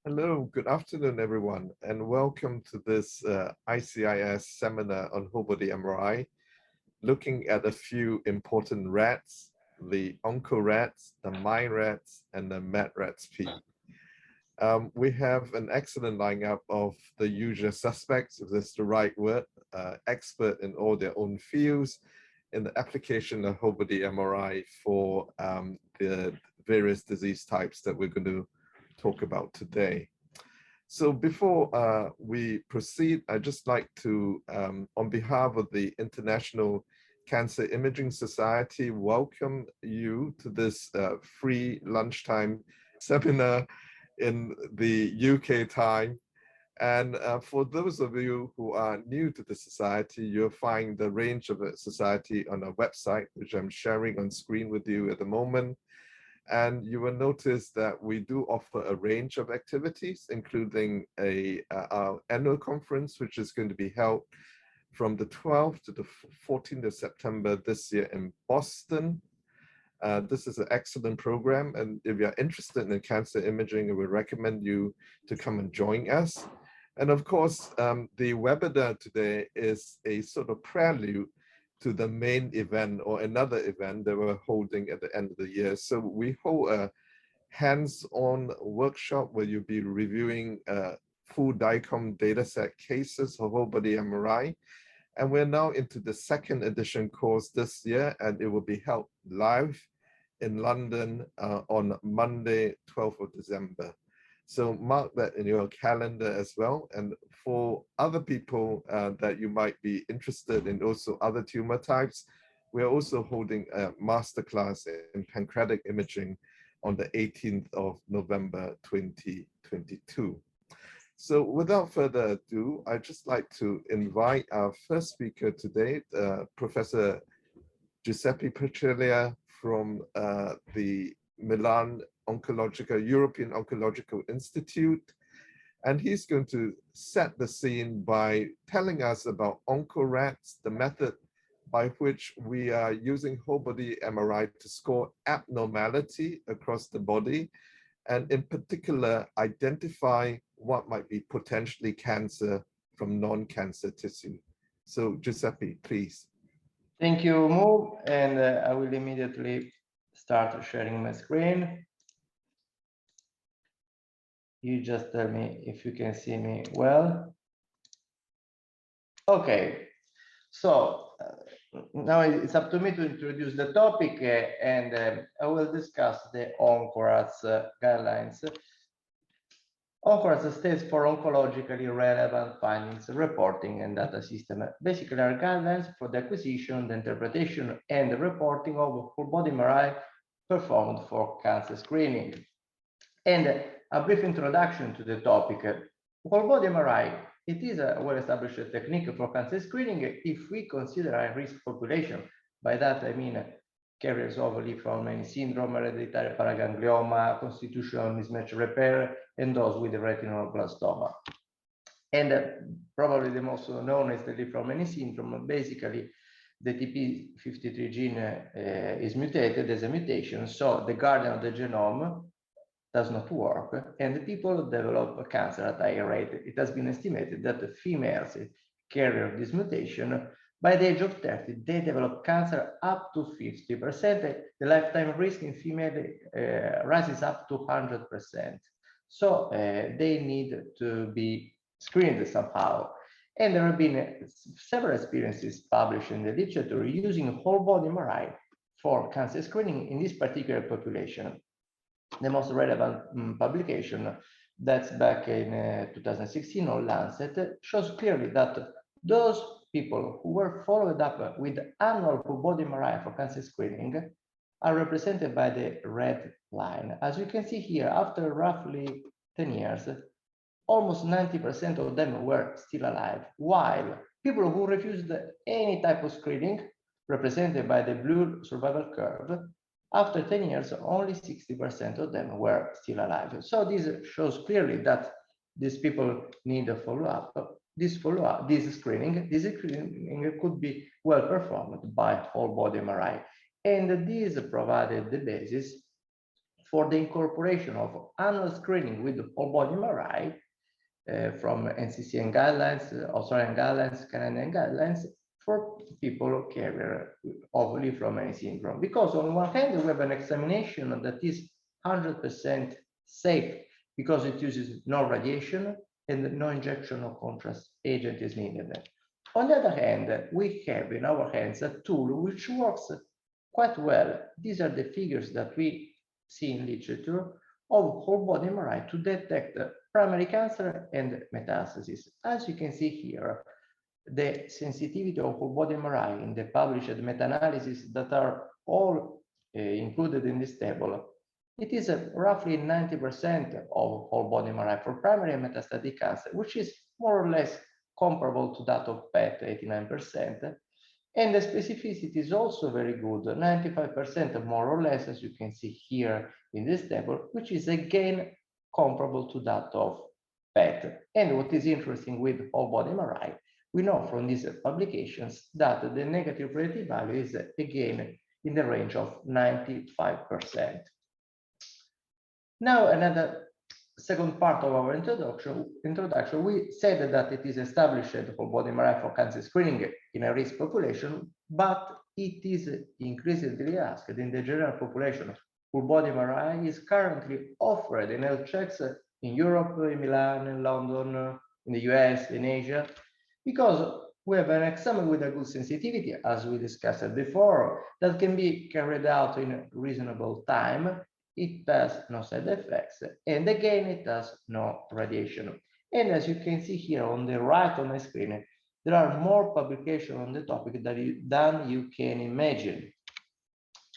Hello, good afternoon, everyone, and welcome to this ICIS seminar on whole body MRI, looking at a few important RADS, the OncoRADS, the MY-RADS, and the MET-RADS-P. We have an excellent lineup of the usual suspects, if that's the right word, expert in all their own fields in the application of whole body MRI for the various disease types that we're going to talk about today. So before we proceed, I'd just like to, on behalf of the International Cancer Imaging Society, welcome you to this free lunchtime seminar in the UK time. And for those of you who are new to the society, you'll find the range of the society on our website, which I'm sharing on screen with you at the moment. And you will notice that we do offer a range of activities, including our annual conference, which is going to be held from the 12th to the 14th of September this year in Boston. This is an excellent program, and if you're interested in cancer imaging, I would recommend you to come and join us. And of course, the webinar today is a sort of prelude to the main event or another event that we're holding at the end of the year. So we hold a hands-on workshop where you'll be reviewing full DICOM dataset cases of whole body MRI. And we're now into the second edition course this year, and it will be held live in London on Monday, 12th of December. So mark that in your calendar as well. And for other people that you might be interested in also other tumor types, we're also holding a masterclass in pancreatic imaging on the 18th of November, 2022. So without further ado, I'd just like to invite our first speaker today, Professor Giuseppe Petrilia from the Milan European Oncological Institute, and he's going to set the scene by telling us about OncoRADS, the method by which we are using whole body MRI to score abnormality across the body, and in particular, identify what might be potentially cancer from non-cancer tissue. So Giuseppe, please. Thank you, Mo, and I will immediately start sharing my screen. You just tell me if you can see me well. Okay, so now it's up to me to introduce the topic, and I will discuss the OncoRADS guidelines. OncoRADS stands for Oncologically Relevant Findings Reporting and Data System. Basically, are guidelines for the acquisition, the interpretation, and the reporting of whole body MRI performed for cancer screening. And a brief introduction to the topic. Whole body MRI, it is a well-established technique for cancer screening if we consider a risk population. By that, I mean carriers of Li-Fraumeni syndrome, hereditary paraganglioma, constitutional mismatch repair, and those with retinoblastoma. And probably the most known is the Li-Fraumeni syndrome. Basically, the TP53 gene is mutated as a mutation, so the guardian of the genome does not work, and people develop cancer at higher rate. It has been estimated that the females carrier of this mutation, by the age of 30, they develop cancer up to 50%. The lifetime risk in female rises up to 100%. So they need to be screened somehow. And there have been several experiences published in the literature using whole body MRI for cancer screening in this particular population. The most relevant publication, that's back in 2016 on Lancet, shows clearly that those people who were followed up with annual whole body MRI for cancer screening are represented by the red line. As you can see here, after roughly 10 years, almost 90% of them were still alive, while people who refused any type of screening, represented by the blue survival curve, after 10 years, only 60% of them were still alive. So this shows clearly that these people need a follow-up. This screening could be well performed by whole body MRI. And this provided the basis for the incorporation of annual screening with whole body MRI from NCCN guidelines, Australian guidelines, Canadian guidelines for people carrier of leaf-Romani syndrome. Because on one hand, we have an examination that is 100% safe because it uses no radiation and no injection of contrast agent is needed. On the other hand, we have in our hands a tool which works quite well. These are the figures that we see in literature of whole body MRI to detect primary cancer and metastasis. As you can see here, the sensitivity of whole body MRI in the published meta-analysis that are all included in this table, it is roughly 90% of whole body MRI for primary and metastatic cancer, which is more or less comparable to that of PET, 89%. And the specificity is also very good, 95% more or less, as you can see here in this table, which is again comparable to that of PET. And what is interesting with whole body MRI, we know from these publications that the negative predictive value is again in the range of 95%. Now, another second part of our introduction, we said that it is established for body MRI for cancer screening in a risk population, but it is increasingly asked in the general population. Full body MRI is currently offered in health checks in Europe, in Milan, in London, in the US, in Asia, because we have an exam with a good sensitivity, as we discussed before, that can be carried out in a reasonable time. It has no side effects, and again, it has no radiation. And as you can see here on the right on my screen, there are more publications on the topic than you can imagine.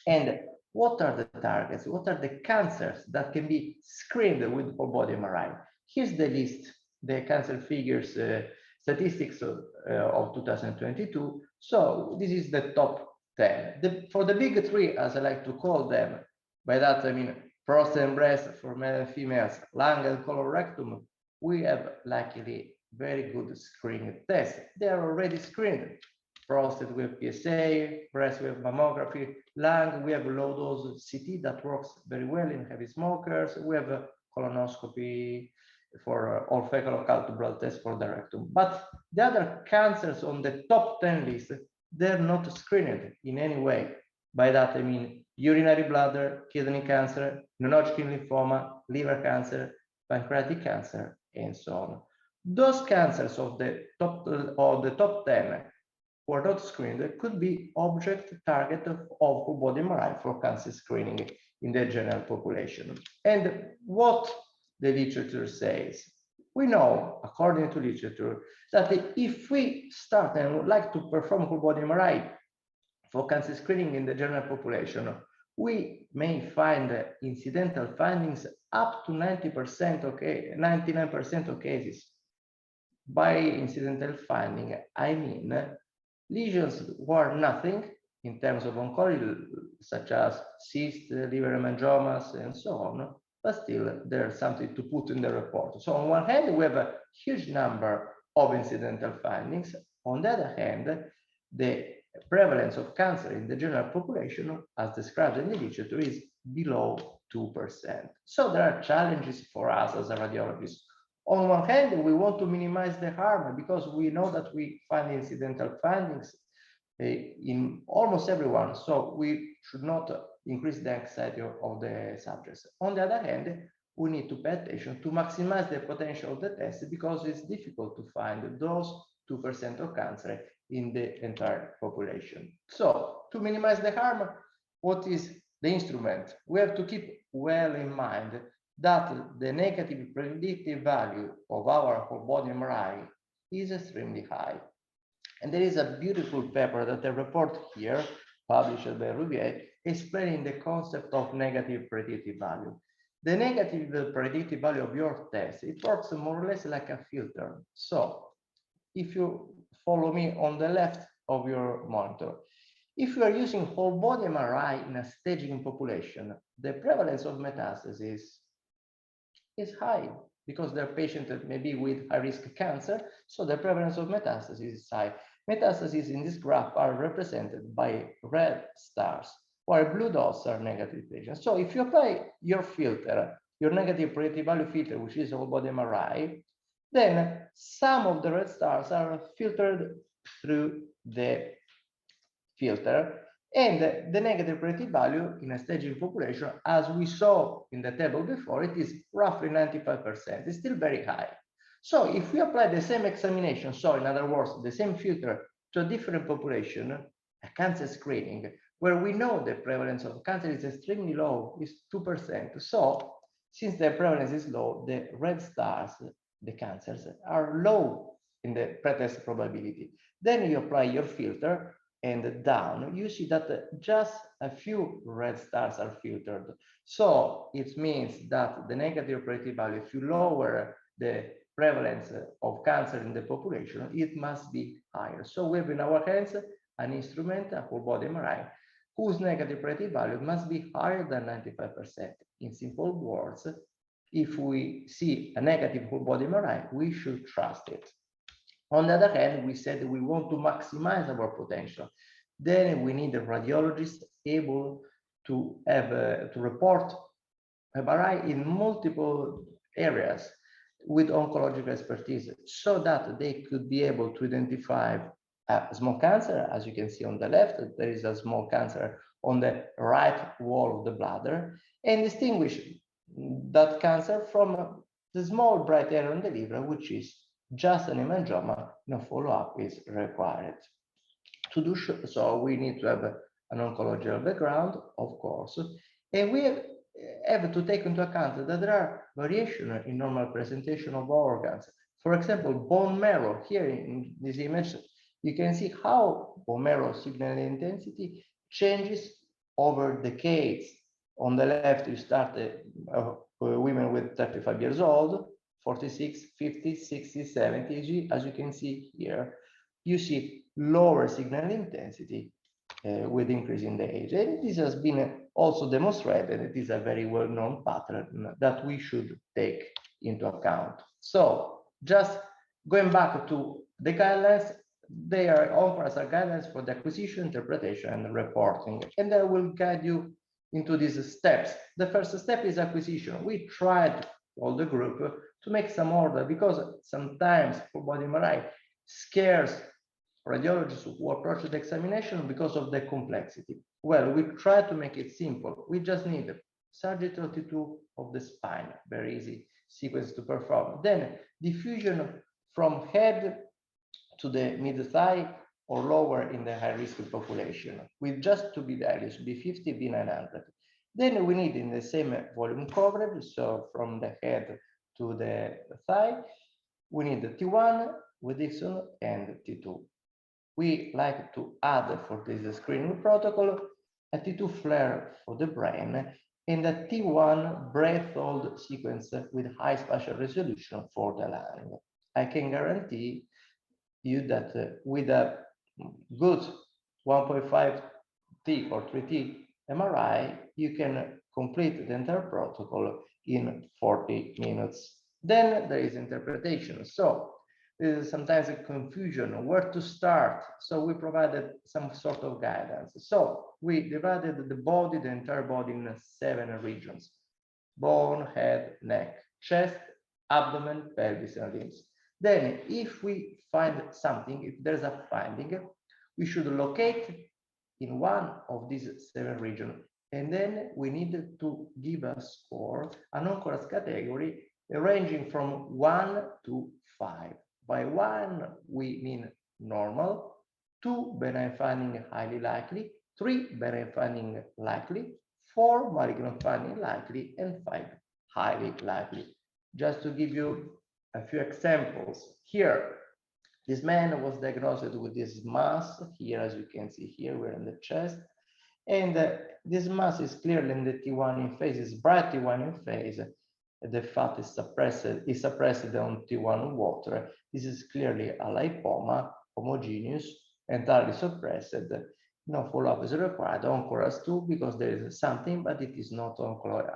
And what are the targets? What are the cancers that can be screened with whole body MRI? Here's the list, the cancer figures, statistics of 2022. So this is the top 10. For the big three, as I like to call them, by that I mean prostate and breast for male and females, lung and colorectal, we have luckily very good screening tests. They are already screened. Prostate with PSA, breast with mammography, lung we have low dose CT that works very well in heavy smokers. We have a colonoscopy for all fecal occult blood test for the rectum. But the other cancers on the top 10 list, they're not screened in any way. By that I mean urinary bladder, kidney cancer, non-Hodgkin lymphoma, liver cancer, pancreatic cancer, and so on. Those cancers of the top 10 who are not screened could be object target of whole body MRI for cancer screening in the general population. And what the literature says, we know, according to literature, that if we start and would like to perform whole body MRI for cancer screening in the general population, we may find incidental findings up to 99% of cases. By incidental finding, I mean lesions were nothing in terms of oncology, such as cysts, liver hemangiomas, and so on, but still there's something to put in the report. So on one hand, we have a huge number of incidental findings. On the other hand, the prevalence of cancer in the general population, as described in the literature, is below 2%. So there are challenges for us as a radiologist. On one hand, we want to minimize the harm because we know that we find incidental findings in almost everyone. So we should not increase the anxiety of the subjects. On the other hand, we need to pay attention to maximize the potential of the test because it's difficult to find those 2% of cancer in the entire population. So to minimize the harm, what is the instrument? We have to keep well in mind that the negative predictive value of our whole body MRI is extremely high. And there is a beautiful paper that I report here, published by Rouvier, explaining the concept of negative predictive value. The negative predictive value of your test, it works more or less like a filter. So if you follow me on the left of your monitor, if you are using whole body MRI in a staging population, the prevalence of metastasis is high because they're patients that may be with high-risk cancer, so the prevalence of metastasis is high. Metastases in this graph are represented by red stars. while blue dots are negative patients. So if you apply your filter, your negative predictive value filter, which is whole body MRI, then some of the red stars are filtered through the filter, and the negative predictive value in a staging population, as we saw in the table before, it is roughly 95%. It's still very high. So if we apply the same examination, so in other words, the same filter to a different population, a cancer screening, where we know the prevalence of cancer is extremely low, is 2%. So since the prevalence is low, the red stars, the cancers, are low in the pretest probability. Then you apply your filter, and down, you see that just a few red stars are filtered. So it means that the negative predictive value, if you lower the prevalence of cancer in the population, it must be higher. So we have in our hands an instrument, a whole body MRI, whose negative predictive value must be higher than 95%. In simple words, if we see a negative whole body MRI, we should trust it. On the other hand, we said we want to maximize our potential. Then we need a radiologist able to have to report MRI in multiple areas with oncological expertise, so that they could be able to identify a small cancer. As you can see on the left, there is a small cancer on the right wall of the bladder, and distinguish that cancer from the small bright area on the liver, which is just an hemangioma. No follow-up is required. To do so, we need to have an oncological background, of course, and we have to take into account that there are variations in normal presentation of organs. For example, bone marrow. Here in this image, you can see how bone marrow signal intensity changes over decades. On the left, you start women with 35 years old, 46, 50, 60, 70, as you can see here. You see lower signal intensity with increasing the age. And this has been also demonstrated. It is a very well-known pattern that we should take into account. So just going back to the guidelines, they are offered as a guidelines for the acquisition, interpretation, and reporting. And I will guide you into these steps. The first step is acquisition. We tried, all the group, to make some order, because sometimes full body MRI scares radiologists who approach the examination because of the complexity. Well, we try to make it simple. We just need sagittal T2 of the spine, very easy sequence to perform. Then diffusion from head to the mid-thigh or lower in the high-risk population, with just 2 B values, B50, B900. Then we need in the same volume coverage, so from the head to the thigh, we need the T1 with Dixon and T2. We like to add for this screening protocol a T2 flare for the brain and a T1 breath-hold sequence with high spatial resolution for the lung. I can guarantee you that with a good 1.5 T or 3T MRI, you can complete the entire protocol in 40 minutes. Then there is interpretation. So there is sometimes a confusion on where to start. So we provided some sort of guidance. So we divided the body, the entire body, in 7 regions: bone, head, neck, chest, abdomen, pelvis, and limbs. Then if we find something, if there's a finding, we should locate in one of these 7 regions. And then we need to give a score, an OncoRADS category, ranging from 1 to 5. By 1, we mean normal, 2, benign finding highly likely, 3, benign finding likely, 4, malignant finding likely, and 5, highly likely. Just to give you a few examples, here, this man was diagnosed with this mass here, as you can see here, we're in the chest, and this mass is clearly in the T1 in phase, it's bright T1 in phase. The fat is suppressed on T1 water. This is clearly a lipoma, homogeneous, entirely suppressed. No follow-up is required. OncoRADS 2, because there is something, but it is not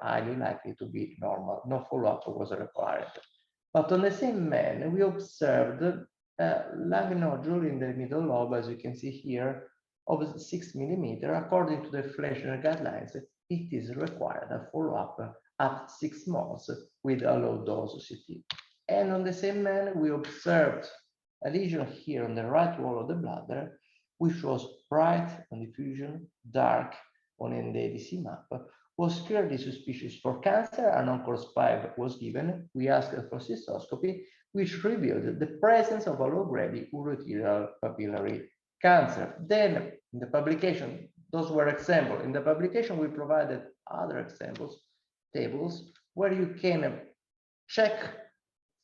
highly likely to be normal. No follow-up was required. But on the same man, we observed a lung nodule in the middle lobe, as you can see here, of 6 millimeters. According to the inflationary guidelines, it is required a follow-up at 6 months with a low dose CT. And on the same man, we observed a lesion here on the right wall of the bladder, which was bright on diffusion, dark on the ADC map, was clearly suspicious for cancer. An OncoRADS 5 was given. We asked for cystoscopy, which revealed the presence of a low-grade urothelial papillary cancer. Then, in the publication, those were examples. In the publication, we provided other examples, tables, where you can check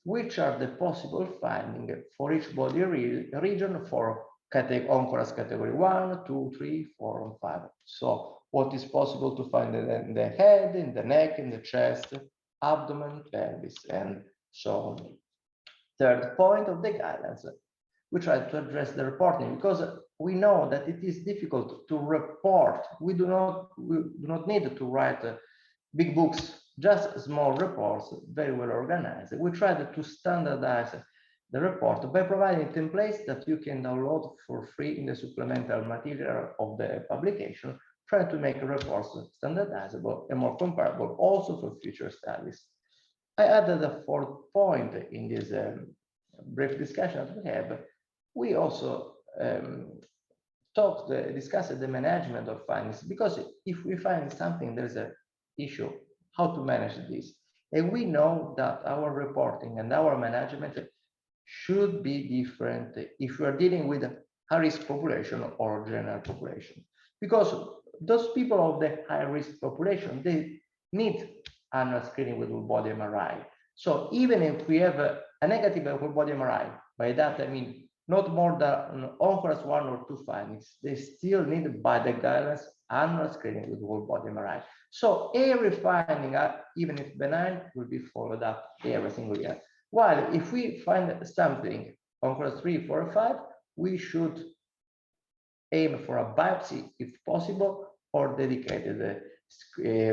which are the possible findings for each body region for OncoRADS category 1, 2, 3, 4, and 5. So what is possible to find in the head, in the neck, in the chest, abdomen, pelvis, and so on. Third point of the guidelines, we try to address the reporting because we know that it is difficult to report. We do not need to write big books, just small reports, very well organized. We tried to standardize the report by providing templates that you can download for free in the supplemental material of the publication, trying to make reports standardizable and more comparable also for future studies. I added a fourth point in this brief discussion that we have. We also discussed the management of findings, because if we find something, there's an issue, how to manage this. And we know that our reporting and our management should be different if we are dealing with a high-risk population or general population. Because those people of the high-risk population, they need annual screening with whole body MRI. So even if we have a negative whole body MRI, by that I mean not more than OncoRADS 1 or 2 findings, they still need, by the guidelines, annual screening with whole body MRI. So every finding, even if benign, will be followed up every single year. While if we find something, OncoRADS 3, 4, or 5, we should aim for a biopsy if possible, or dedicated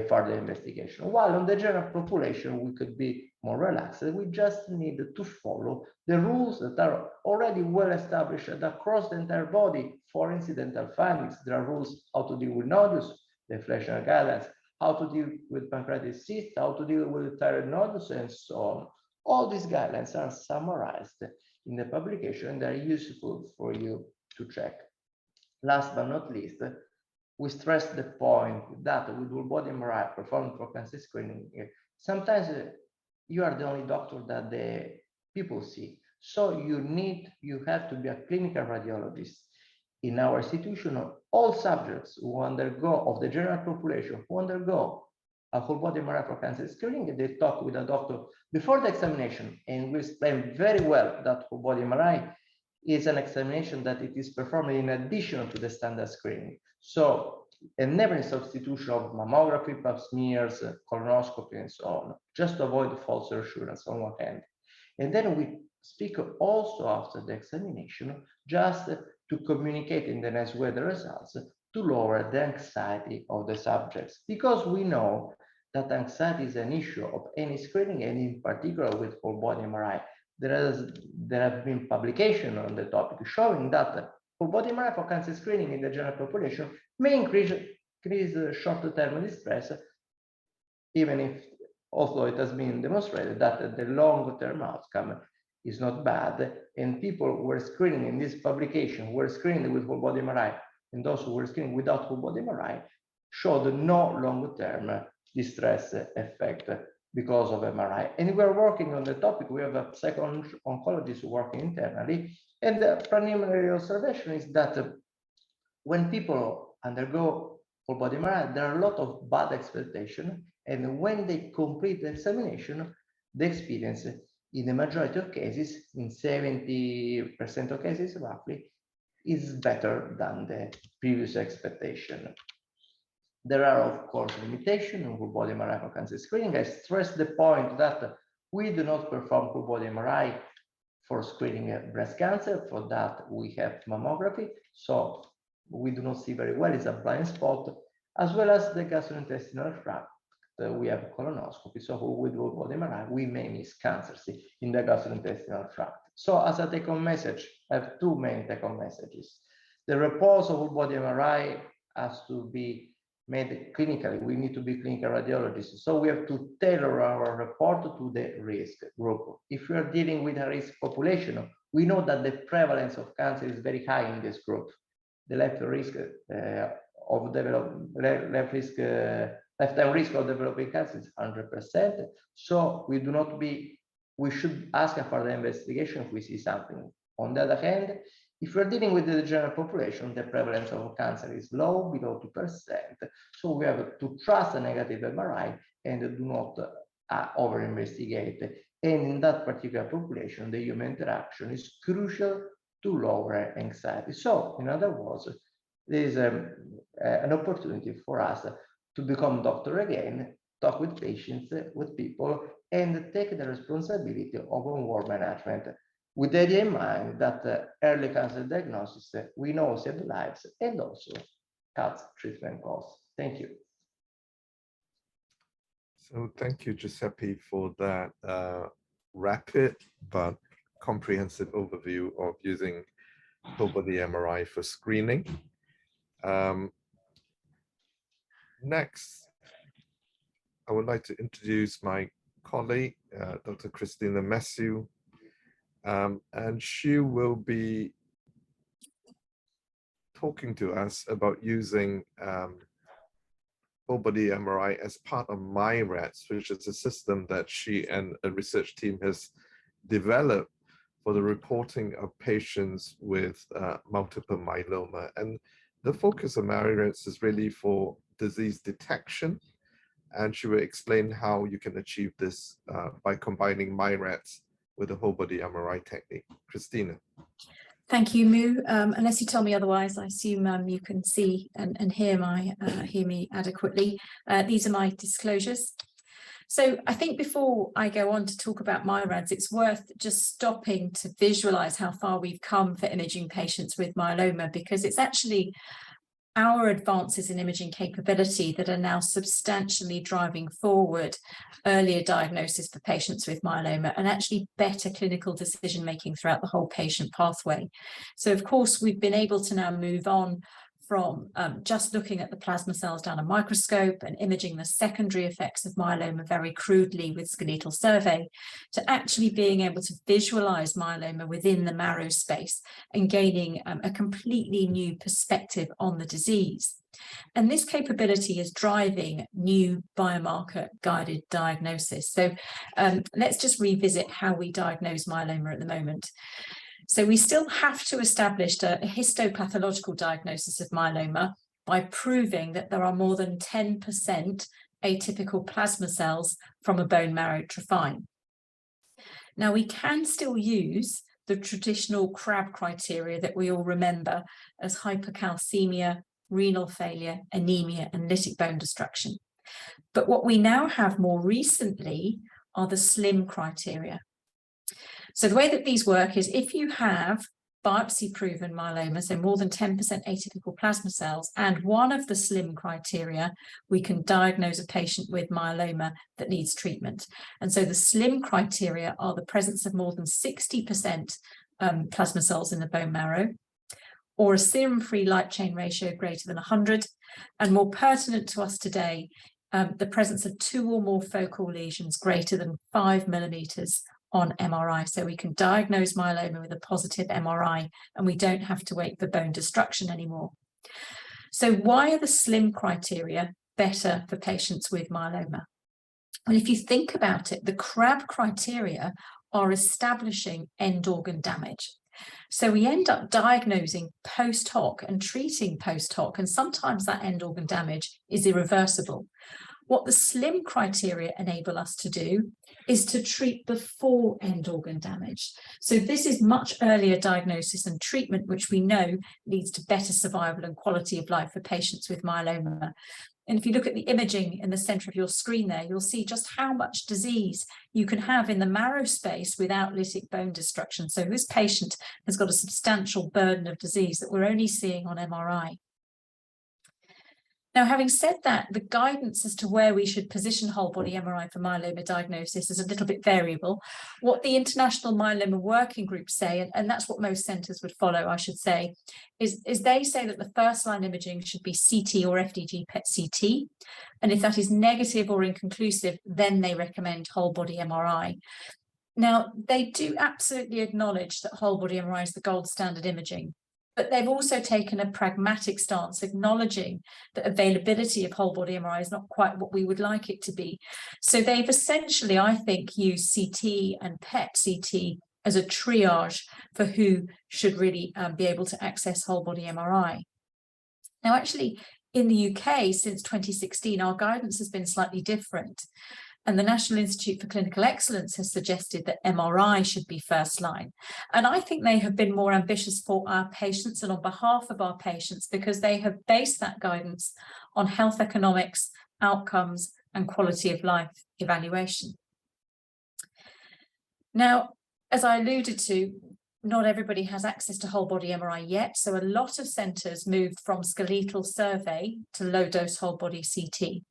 further investigation. While on the general population, we could be more relaxed. We just need to follow the rules that are already well established across the entire body for incidental findings. There are rules how to deal with nodules, the inflationary guidelines, how to deal with pancreatic cysts, how to deal with thyroid nodules, and so on. All these guidelines are summarized in the publication and are useful for you to check. Last but not least, we stress the point that with whole body MRI performed for cancer screening, sometimes you are the only doctor that the people see. So you have to be a clinical radiologist. In our institution, all subjects who undergo, of the general population, who undergo a whole body MRI for cancer screening, they talk with a doctor before the examination, and we explain very well that whole body MRI is an examination that it is performed in addition to the standard screening. So, and never in substitution of mammography, pap smears, colonoscopy, and so on, just to avoid false reassurance on one hand. And then we speak also after the examination, just to communicate in the next way the results, to lower the anxiety of the subjects, because we know that anxiety is an issue of any screening, and in particular with whole body MRI. There have been publications on the topic showing that whole body MRI for cancer screening in the general population may increase short-term distress, even if, although it has been demonstrated that the long-term outcome is not bad, and people who were screening in this publication were screened with whole body MRI, and those who were screened without whole body MRI showed no long-term distress effect because of MRI. And we're working on the topic. We have a second oncologist working internally, and the preliminary observation is that when people undergo whole body MRI, there are a lot of bad expectation, and when they complete the examination, the experience in the majority of cases, in 70% of cases roughly, is better than the previous expectation. There are, of course, limitations in whole body MRI for cancer screening. I stress the point that we do not perform whole body MRI for screening breast cancer. For that, we have mammography. So we do not see very well, it's a blind spot, as well as the gastrointestinal tract. We have colonoscopy. So with whole body MRI, we may miss cancers in the gastrointestinal tract. So as a take-home message, I have two main take-home messages. The reports of whole body MRI has to be made clinically. We need to be clinical radiologists. So we have to tailor our report to the risk group. If we are dealing with a risk population, we know that the prevalence of cancer is very high in this group. The lifetime risk of developing cancer is 100%. So we should ask for further investigation if we see something. On the other hand, if we're dealing with the general population, the prevalence of cancer is low, below 2%. So we have to trust a negative MRI and do not over-investigate. And in that particular population, the human interaction is crucial to lower anxiety. So in other words, there is an opportunity for us to become doctor again, talk with patients, with people, and take the responsibility of on-ward management, with the idea in mind that early cancer diagnosis, we know save lives and also cuts treatment costs. Thank you. So thank you, Giuseppe, for that rapid but comprehensive overview of using whole body MRI for screening. Next, I would like to introduce my colleague, Dr. Christina Messu, and she will be talking to us about using whole body MRI as part of MY-RADS, which is a system that she and a research team has developed for the reporting of patients with multiple myeloma. And the focus of MY-RADS is really for disease detection, and she will explain how you can achieve this by combining MY-RADS with a whole body MRI technique. Christina. Thank you, Mu. Unless you tell me otherwise, I assume you can see and hear me adequately. These are my disclosures. So I think before I go on to talk about MY-RADS, it's worth just stopping to visualize how far we've come for imaging patients with myeloma, because it's actually our advances in imaging capability that are now substantially driving forward earlier diagnosis for patients with myeloma and actually better clinical decision making throughout the whole patient pathway. So of course, we've been able to now move on from just looking at the plasma cells down a microscope and imaging the secondary effects of myeloma very crudely with skeletal survey, to actually being able to visualize myeloma within the marrow space and gaining a completely new perspective on the disease. And this capability is driving new biomarker-guided diagnosis. So let's just revisit how we diagnose myeloma at the moment. So we still have to establish a histopathological diagnosis of myeloma by proving that there are more than 10% atypical plasma cells from a bone marrow trephine. Now, we can still use the traditional CRAB criteria that we all remember as hypercalcemia, renal failure, anemia, and lytic bone destruction. But what we now have more recently are the SLIM criteria. So the way that these work is if you have biopsy-proven myeloma, so more than 10% atypical plasma cells, and one of the SLIM criteria, we can diagnose a patient with myeloma that needs treatment. And so the SLIM criteria are the presence of more than 60% plasma cells in the bone marrow, or a serum-free light chain ratio greater than 100, and more pertinent to us today, the presence of 2 or more focal lesions greater than 5 millimeters on MRI. So we can diagnose myeloma with a positive MRI, and we don't have to wait for bone destruction anymore. So why are the SLIM criteria better for patients with myeloma? Well, if you think about it, the CRAB criteria are establishing end organ damage. So we end up diagnosing post hoc and treating post hoc, and sometimes that end organ damage is irreversible. What the SLIM criteria enable us to do is to treat before end organ damage. So this is much earlier diagnosis and treatment, which we know leads to better survival and quality of life for patients with myeloma. And if you look at the imaging in the center of your screen there, you'll see just how much disease you can have in the marrow space without lytic bone destruction. So this patient has got a substantial burden of disease that we're only seeing on MRI. Now, having said that, the guidance as to where we should position whole body MRI for myeloma diagnosis is a little bit variable. What the International Myeloma Working Group say, and that's what most centres would follow, I should say, is they say that the first line imaging should be CT or FDG PET-CT. And if that is negative or inconclusive, then they recommend whole body MRI. Now, they do absolutely acknowledge that whole body MRI is the gold standard imaging. But they've also taken a pragmatic stance, acknowledging that availability of whole body MRI is not quite what we would like it to be. So they've essentially, I think, used CT and PET-CT as a triage for who should really be able to access whole body MRI. Now, actually, in the UK, since 2016, our guidance has been slightly different. And the National Institute for Clinical Excellence has suggested that MRI should be first line. And I think they have been more ambitious for our patients and on behalf of our patients, because they have based that guidance on health economics, outcomes, and quality of life evaluation. Now, as I alluded to, not everybody has access to whole body MRI yet. So a lot of centres moved from skeletal survey to low dose whole body CT.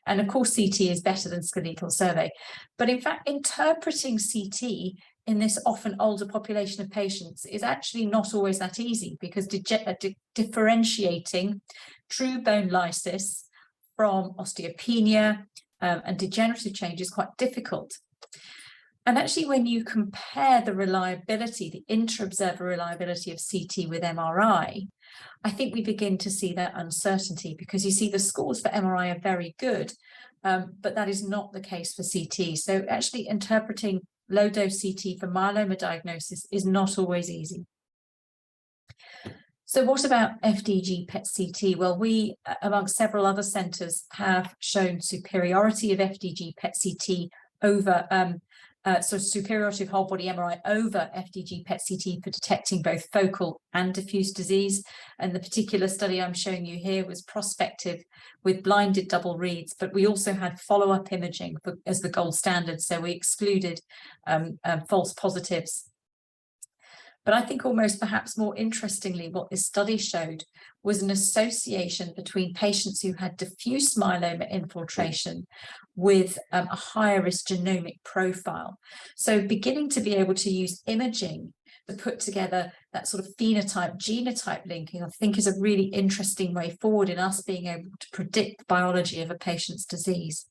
And of course, CT is better than skeletal survey. But in fact, interpreting CT in this often older population of patients is actually not always that easy, because differentiating true bone lysis from osteopenia and degenerative change is quite difficult. And actually, when you compare the reliability, the inter-observer reliability of CT with MRI, I think we begin to see that uncertainty, because you see the scores for MRI are very good, but that is not the case for CT. So actually interpreting low-dose CT for myeloma diagnosis is not always easy. So what about FDG PET-CT? Well, we, amongst several other centres, have shown superiority of FDG PET-CT over so superiority of whole body MRI over FDG PET-CT for detecting both focal and diffuse disease. And the particular study I'm showing you here was prospective with blinded double reads, but we also had follow-up imaging as the gold standard. So we excluded false positives. But I think almost perhaps more interestingly, what this study showed was an association between patients who had diffuse myeloma infiltration with a higher risk genomic profile. So beginning to be able to use imaging to put together that sort of phenotype-genotype linking, I think is a really interesting way forward in us being able to predict the biology of a patient's disease.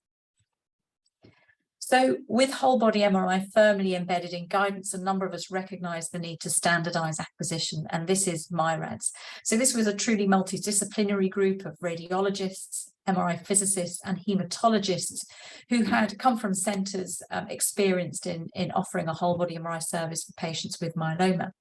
So with whole body MRI firmly embedded in guidance, a number of us recognise the need to standardise acquisition, and this is MY-RADS. So this was a truly multidisciplinary group of radiologists, MRI physicists and haematologists who had come from centres experienced in offering a whole body MRI service for patients with myeloma.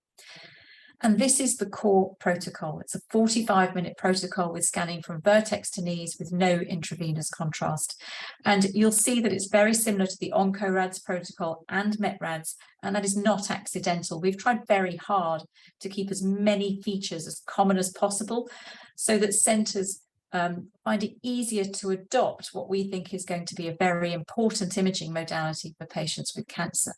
And this is the core protocol. It's a 45-minute protocol with scanning from vertex to knees with no intravenous contrast. And you'll see that it's very similar to the OncoRADS protocol and MET-RADS, and that is not accidental. We've tried very hard to keep as many features as common as possible so that centres find it easier to adopt what we think is going to be a very important imaging modality for patients with cancer.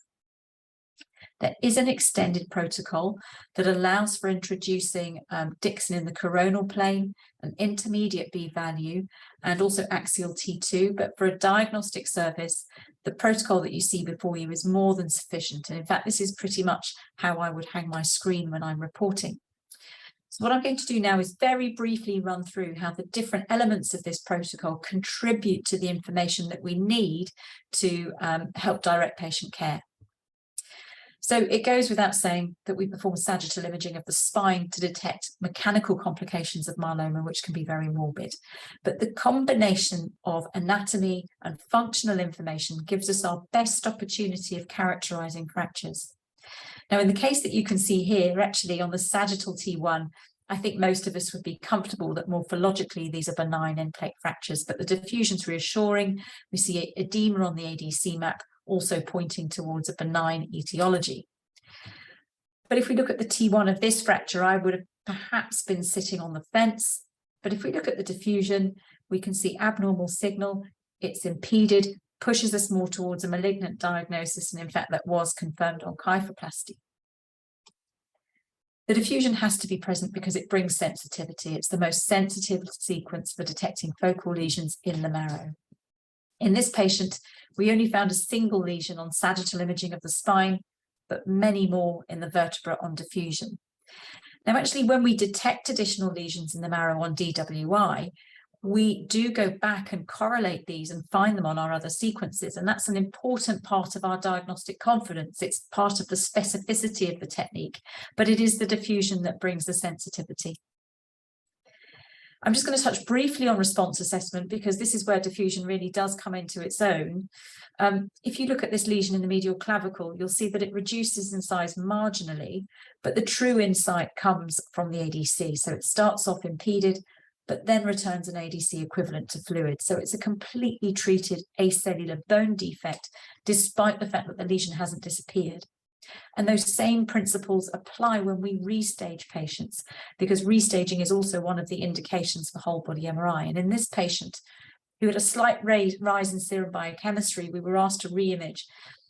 There is an extended protocol that allows for introducing Dixon in the coronal plane, an intermediate B value, and also axial T2. But for a diagnostic service, the protocol that you see before you is more than sufficient. And in fact, this is pretty much how I would hang my screen when I'm reporting. So what I'm going to do now is very briefly run through how the different elements of this protocol contribute to the information that we need to help direct patient care. So it goes without saying that we perform sagittal imaging of the spine to detect mechanical complications of myeloma, which can be very morbid. But the combination of anatomy and functional information gives us our best opportunity of characterizing fractures. Now, in the case that you can see here, actually on the sagittal T1, I think most of us would be comfortable that morphologically these are benign end plate fractures, but the diffusion's reassuring. We see edema on the ADC map, also pointing towards a benign etiology. But if we look at the T1 of this fracture, I would have perhaps been sitting on the fence. But if we look at the diffusion, we can see abnormal signal. It's impeded, pushes us more towards a malignant diagnosis, and in fact that was confirmed on kyphoplasty. The diffusion has to be present because it brings sensitivity. It's the most sensitive sequence for detecting focal lesions in the marrow. In this patient, we only found a single lesion on sagittal imaging of the spine, but many more in the vertebra on diffusion. Now, actually, when we detect additional lesions in the marrow on DWI, we do go back and correlate these and find them on our other sequences. And that's an important part of our diagnostic confidence. It's part of the specificity of the technique, but it is the diffusion that brings the sensitivity. I'm just going to touch briefly on response assessment because this is where diffusion really does come into its own. If you look at this lesion in the medial clavicle, you'll see that it reduces in size marginally, but the true insight comes from the ADC. So it starts off impeded, but then returns an ADC equivalent to fluid. So it's a completely treated acellular bone defect, despite the fact that the lesion hasn't disappeared. And those same principles apply when we restage patients, because restaging is also one of the indications for whole body MRI. And in this patient, who had a slight rise in serum biochemistry, we were asked to re-image.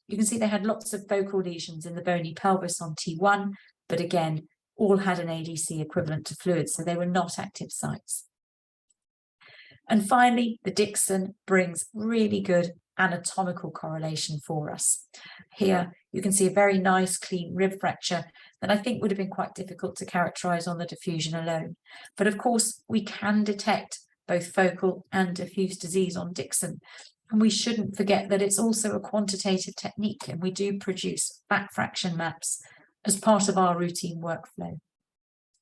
You can see they had lots of focal lesions in the bony pelvis on T1, but again, all had an ADC equivalent to fluid, so they were not active sites. And finally, the Dixon brings really good anatomical correlation for us. Here, you can see a very nice, clean rib fracture that I think would have been quite difficult to characterize on the diffusion alone. But of course, we can detect both focal and diffuse disease on Dixon. And we shouldn't forget that it's also a quantitative technique, and we do produce back fraction maps as part of our routine workflow.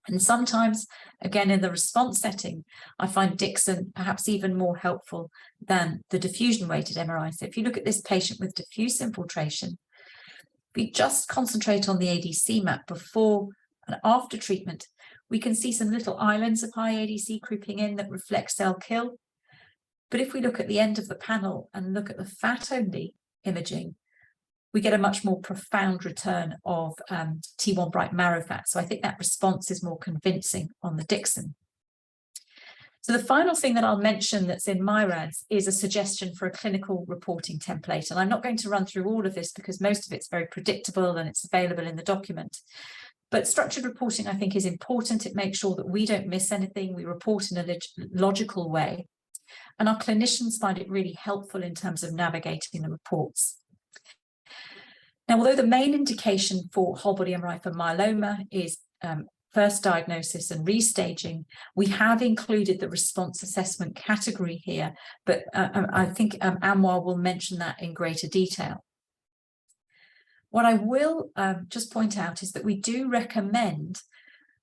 And sometimes, again, in the response setting, I find Dixon perhaps even more helpful than the diffusion-weighted MRI. So if you look at this patient with diffuse infiltration, if we just concentrate on the ADC map before and after treatment, we can see some little islands of high ADC creeping in that reflect cell kill. But if we look at the end of the panel and look at the fat-only imaging, we get a much more profound return of T1 bright marrow fat. So I think that response is more convincing on the Dixon. So the final thing that I'll mention that's in MyRADS is a suggestion for a clinical reporting template. And I'm not going to run through all of this because most of it's very predictable and it's available in the document. But structured reporting, I think, is important. It makes sure that we don't miss anything. We report in a logical way. And our clinicians find it really helpful in terms of navigating the reports. Now, although the main indication for whole body MRI for myeloma is first diagnosis and restaging, we have included the response assessment category here, but I think Anwar will mention that in greater detail. What I will just point out is that we do recommend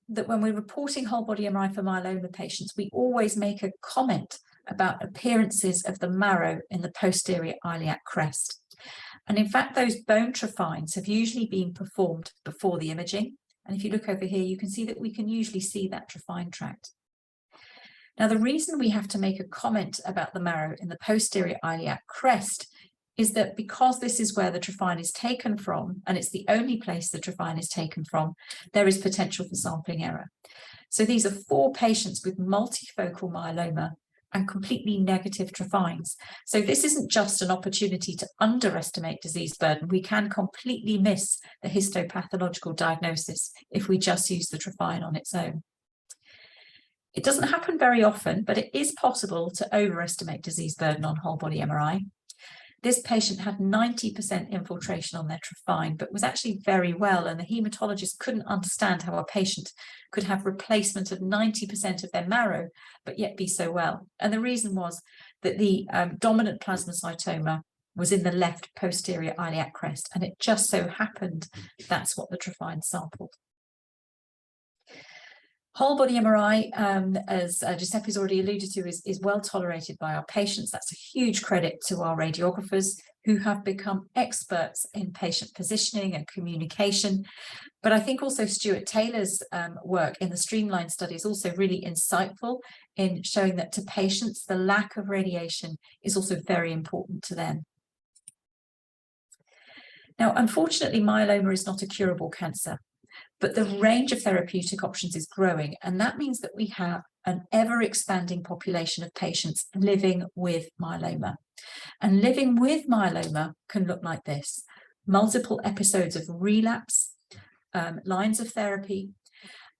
that when we're reporting whole body MRI for myeloma patients, we always make a comment about appearances of the marrow in the posterior iliac crest. And in fact, those bone trophines have usually been performed before the imaging. And if you look over here, you can see that we can usually see that trophine tract. Now, the reason we have to make a comment about the marrow in the posterior iliac crest is that because this is where the trophine is taken from, and it's the only place the trophine is taken from, there is potential for sampling error. So these are 4 patients with multifocal myeloma and completely negative trophines. So this isn't just an opportunity to underestimate disease burden. We can completely miss the histopathological diagnosis if we just use the trophine on its own. It doesn't happen very often, but it is possible to overestimate disease burden on whole body MRI. This patient had 90% infiltration on their trophine, but was actually very well, and the hematologist couldn't understand how a patient could have replacement of 90% of their marrow, but yet be so well. And the reason was that the dominant plasmacytoma was in the left posterior iliac crest, and it just so happened that's what the trophine sampled. Whole body MRI, as Giuseppe's already alluded to, is well tolerated by our patients. That's a huge credit to our radiographers who have become experts in patient positioning and communication. But I think also Stuart Taylor's work in the Streamline study is also really insightful in showing that to patients, the lack of radiation is also very important to them. Now, unfortunately, myeloma is not a curable cancer, but the range of therapeutic options is growing, and that means that we have an ever-expanding population of patients living with myeloma. And living with myeloma can look like this: multiple episodes of relapse, lines of therapy,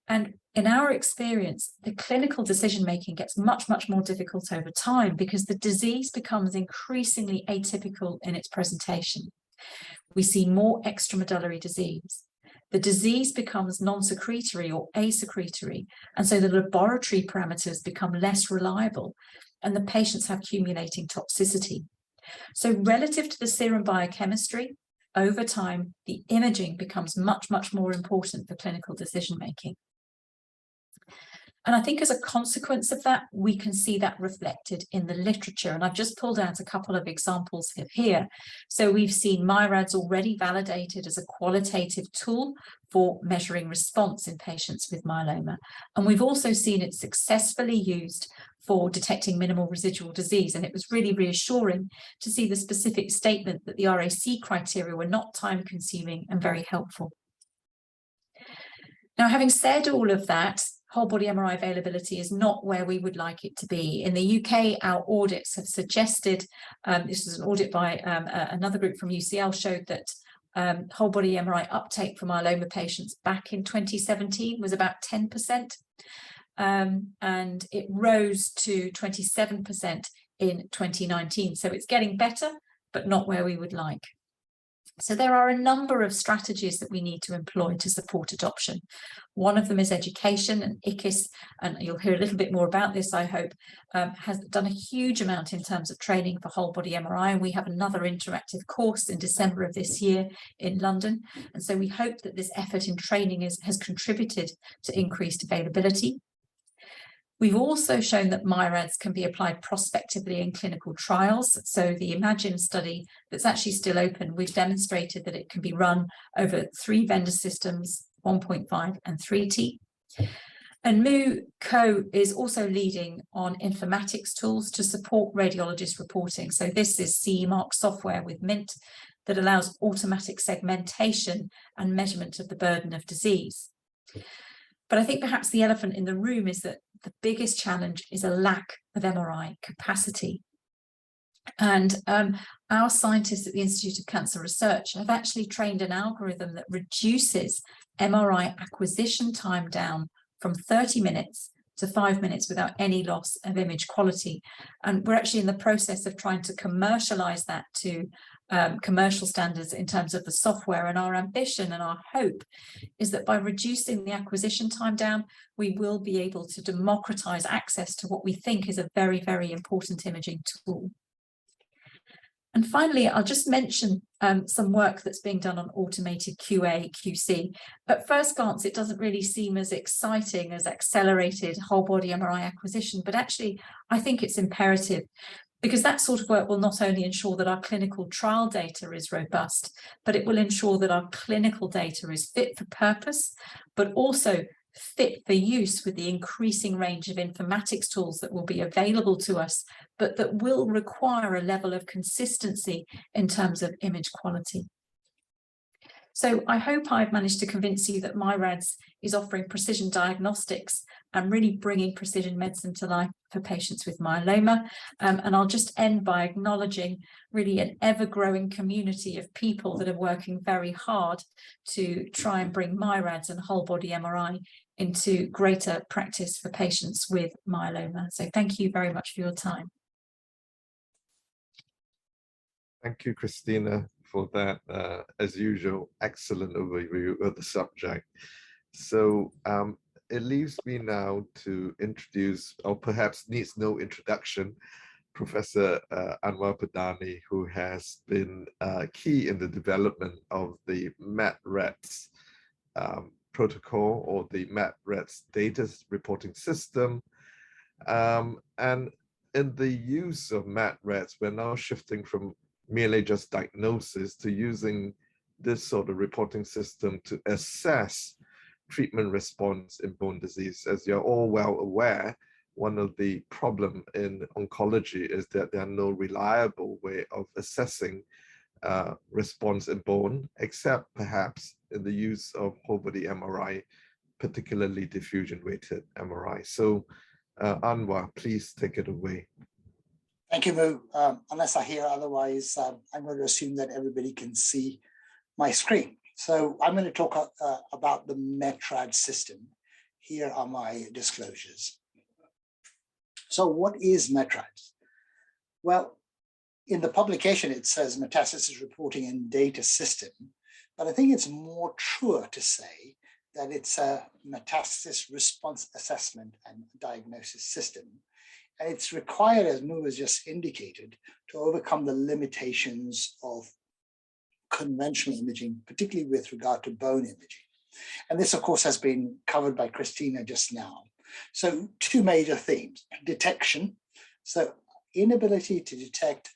And in our experience, the clinical decision-making gets much, much more difficult over time because the disease becomes increasingly atypical in its presentation. We see more extramedullary disease. The disease becomes non-secretory or asecretory, and so the laboratory parameters become less reliable, and the patients have accumulating toxicity. So relative to the serum biochemistry, over time, the imaging becomes much, much more important for clinical decision-making. And I think as a consequence of that, we can see that reflected in the literature. And I've just pulled out a couple of examples here. So we've seen MY-RADS already validated as a qualitative tool for measuring response in patients with myeloma. And we've also seen it successfully used for detecting minimal residual disease. And it was really reassuring to see the specific statement that the RAC criteria were not time-consuming and very helpful. Now, having said all of that, whole body MRI availability is not where we would like it to be. In the UK, our audits have suggested, this is an audit by another group from UCL, showed that whole body MRI uptake for myeloma patients back in 2017 was about 10%, and it rose to 27% in 2019. So it's getting better, but not where we would like. So there are a number of strategies that we need to employ to support adoption. One of them is education, and ICIS, and you'll hear a little bit more about this, I hope, has done a huge amount in terms of training for whole body MRI, and we have another interactive course in December of this year in London. And so we hope that this effort in training has contributed to increased availability. We've also shown that MY-RADS can be applied prospectively in clinical trials. So the Imagine study that's actually still open, we've demonstrated that it can be run over 3 vendor systems, 1.5 and 3T. And MU-CO is also leading on informatics tools to support radiologist reporting. So this is CE mark software with MINT that allows automatic segmentation and measurement of the burden of disease. But I think perhaps the elephant in the room is that the biggest challenge is a lack of MRI capacity. And our scientists at the Institute of Cancer Research have actually trained an algorithm that reduces MRI acquisition time down from 30 minutes to 5 minutes without any loss of image quality. And we're actually in the process of trying to commercialize that to commercial standards in terms of the software. And our ambition and our hope is that by reducing the acquisition time down, we will be able to democratize access to what we think is a very, very important imaging tool. And finally, I'll just mention some work that's being done on automated QA, QC. At first glance, it doesn't really seem as exciting as accelerated whole body MRI acquisition, but actually, I think it's imperative, because that sort of work will not only ensure that our clinical trial data is robust, but it will ensure that our clinical data is fit for purpose, but also fit for use with the increasing range of informatics tools that will be available to us, but that will require a level of consistency in terms of image quality. So I hope I've managed to convince you that MY-RADS is offering precision diagnostics and really bringing precision medicine to life for patients with myeloma. And I'll just end by acknowledging really an ever-growing community of people that are working very hard to try and bring MY-RADS and whole body MRI into greater practice for patients with myeloma. So thank you very much for your time. Thank you, Christina, for that, as usual, excellent overview of the subject. So it leaves me now to introduce, or perhaps needs no introduction, Professor Anwar Padani, who has been key in the development of the MET-RADS protocol, or the MET-RADS data reporting system. And in the use of MET-RADS, we're now shifting from merely just diagnosis to using this sort of reporting system to assess treatment response in bone disease. As you're all well aware, one of the problems in oncology is that there are no reliable way of assessing response in bone, except perhaps in the use of whole body MRI, particularly diffusion weighted MRI. So Anwar, please take it away. Thank you, Mo. Unless I hear otherwise, I'm going to assume that everybody can see my screen. So I'm going to talk about the MET-RADS system. here are my disclosures. So what is MET-RADS? Well, in the publication, it says Metastasis Reporting and Data System, but I think it's more truer to say that it's a metastasis response assessment and diagnosis system. And it's required, as Mu has just indicated, to overcome the limitations of conventional imaging, particularly with regard to bone imaging. And this, of course, has been covered by Christina just now. So two major themes: detection, so inability to detect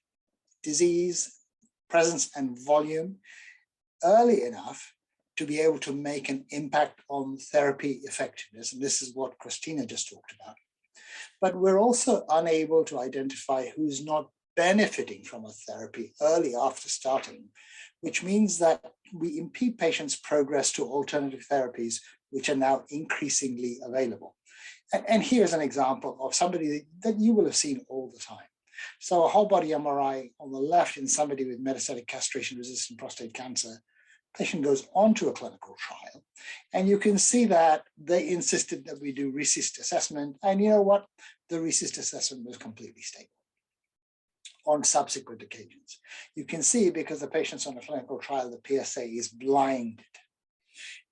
disease, presence, and volume early enough to be able to make an impact on therapy effectiveness. And this is what Christina just talked about. But we're also unable to identify who's not benefiting from a therapy early after starting, which means that we impede patients' progress to alternative therapies, which are now increasingly available. And here's an example of somebody that you will have seen all the time. So a whole body MRI on the left in somebody with metastatic castration-resistant prostate cancer. Patient goes on to a clinical trial, and you can see that they insisted that we do RECIST assessment, and you know what? The RECIST assessment was completely stable on subsequent occasions. You can see, because the patient's on a clinical trial, the PSA is blinded.